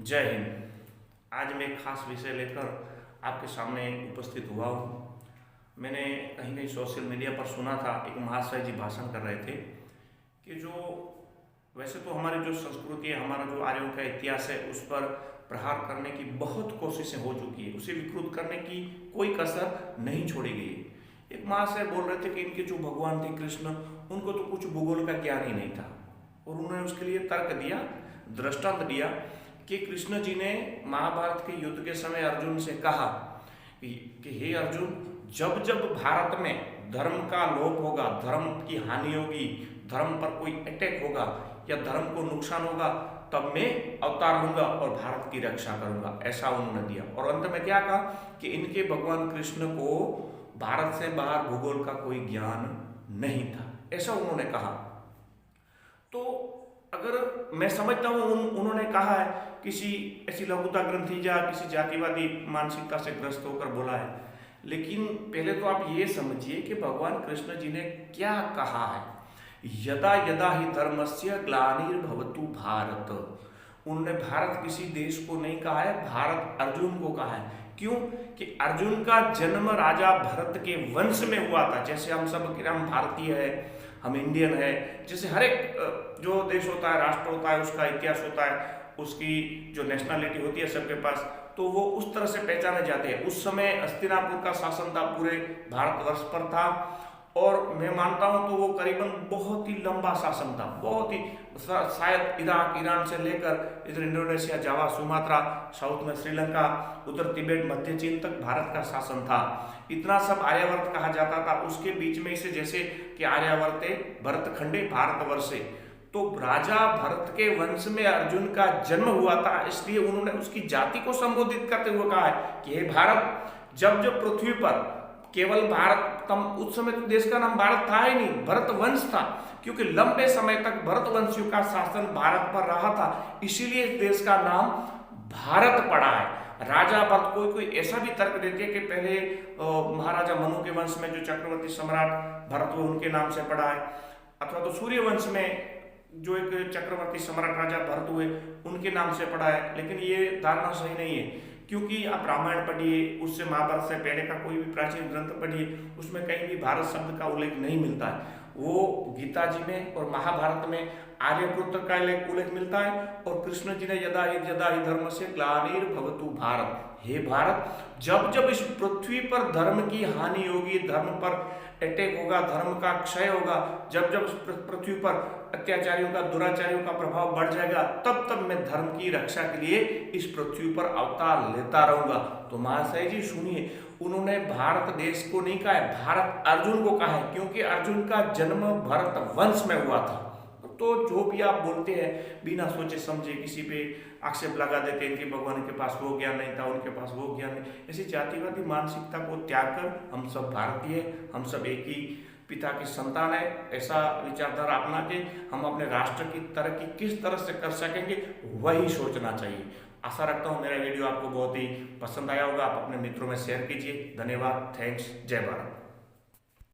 जय हिंद। आज मैं एक खास विषय लेकर आपके सामने उपस्थित हुआ हूँ। मैंने कहीं कहीं सोशल मीडिया पर सुना था, एक महाशय जी भाषण कर रहे थे कि जो वैसे तो हमारी जो संस्कृति है, हमारा जो आर्यों का इतिहास है, उस पर प्रहार करने की बहुत कोशिशें हो चुकी है, उसे विकृत करने की कोई कसर नहीं छोड़ी गई है। एक महाशय बोल रहे थे कि इनके जो भगवान थे कृष्ण, उनको तो कुछ भूगोल का ज्ञान ही नहीं था, और उन्होंने उसके लिए तर्क दिया, दृष्टांत दिया कि कृष्ण जी ने महाभारत के युद्ध के समय अर्जुन से कहा कि हे अर्जुन, जब जब भारत में धर्म का लोप होगा, धर्म की हानि होगी, धर्म पर कोई अटैक होगा या धर्म को नुकसान होगा, तब मैं अवतार लूंगा और भारत की रक्षा करूंगा। ऐसा उन्होंने दिया। और अंत में क्या कहा कि इनके भगवान कृष्ण को भारत से बाहर भूगोल का कोई ज्ञान नहीं था, ऐसा उन्होंने कहा। तो अगर मैं समझता हूँ उन्होंने कहा है, किसी ऐसी लघुता ग्रंथि या किसी जातिवादी मानसिकता से ग्रस्त होकर बोला है, लेकिन पहले तो आप ये समझिए कि भगवान कृष्ण जी ने क्या कहा है। यदा यदा ही धर्मस्य ग्लानिर्भवतु भारत। उन्होंने भारत किसी देश को नहीं कहा है, भारत अर्जुन को कहा है। क्यों? कि अर्जुन का जन्म राजा भरत के वंश में हुआ था। जैसे हम सब हम भारतीय है, हम इंडियन है, जैसे हर एक जो देश होता है, राष्ट्र होता है, उसका इतिहास होता है, उसकी जो नेशनलिटी होती है सबके पास, तो वो उस तरह से पहचाने जाते हैं। उस समय हस्तिनापुर का शासन था, पूरे भारतवर्ष पर था, और मैं मानता हूं तो वो करीबन बहुत ही लंबा शासन था, बहुत ही, शायद इराक ईरान से लेकर इधर इंडोनेशिया, जावा, सुमात्रा, साउथ में श्रीलंका, उधर तिब्बत, मध्य चीन तक भारत का शासन था। इतना सब आर्यावर्त कहा जाता था। उसके बीच में इसे जैसे कि आर्यावर्ते भरतखंडे भारतवर्षे, तो राजा भरत के वंश में अर्जुन का जन्म हुआ था, इसलिए उन्होंने उसकी जाति को संबोधित करते हुए कहा है कि हे भारत, जब जब पृथ्वी पर केवल भारत, उस समय तो देश का नाम भारत था ही नहीं, भरत वंश था, क्योंकि लंबे समय तक भरत वंशियों का शासन भारत पर रहा था, इसीलिए इस देश का नाम भारत पड़ा है। राजा भरत, कोई ऐसा भी तर्क देते हैं कि पहले महाराजा मनु के वंश में जो चक्रवर्ती सम्राट भरत हुए उनके नाम से पड़ा है, अथवा तो सूर्य वंश में जो एक चक्रवर्ती सम्राट राजा भरत हुए उनके नाम से पड़ा है। लेकिन ये धारणा सही नहीं है, क्योंकि आप रामायण पढ़िए, उससे महाभारत से पहले का कोई भी प्राचीन ग्रंथ पढ़िए, उसमें कहीं भी भारत शब्द का उल्लेख नहीं मिलता है। वो गीता जी में और महाभारत में आर्यपुत्र का उल्लेख मिलता है, और कृष्ण जी ने यदा ही धर्म से ग्लानिर्भवतु भारत, हे भारत, जब जब इस पृथ्वी पर धर्म की हानि होगी, धर्म पर अटैक होगा, धर्म का क्षय होगा, जब जब पृथ्वी पर अत्याचारियों का, दुराचारियों का प्रभाव बढ़ जाएगा, तब तब मैं धर्म की रक्षा के लिए इस पृथ्वी पर अवतार लेता रहूंगा। तो महाशय जी सुनिए, उन्होंने भारत देश को नहीं कहा है, भारत अर्जुन को कहा है, क्योंकि अर्जुन का जन्म भरत वंश में हुआ था। तो जो भी आप बोलते हैं, बिना सोचे समझे किसी पे आक्षेप लगा देते हैं कि भगवान के पास वो ज्ञान नहीं था, उनके पास वो ज्ञान नहीं। ऐसी जातिवादी मानसिकता को त्याग कर हम सब भारतीय, हम सब एक ही पिता की संतान है, ऐसा विचारधारा अपना के हम अपने राष्ट्र की तरक्की किस तरह से कर सकेंगे, वही सोचना चाहिए। आशा रखता हूँ मेरा वीडियो आपको बहुत ही पसंद आया होगा। आप अपने मित्रों में शेयर कीजिए। धन्यवाद, थैंक्स, जय भारत।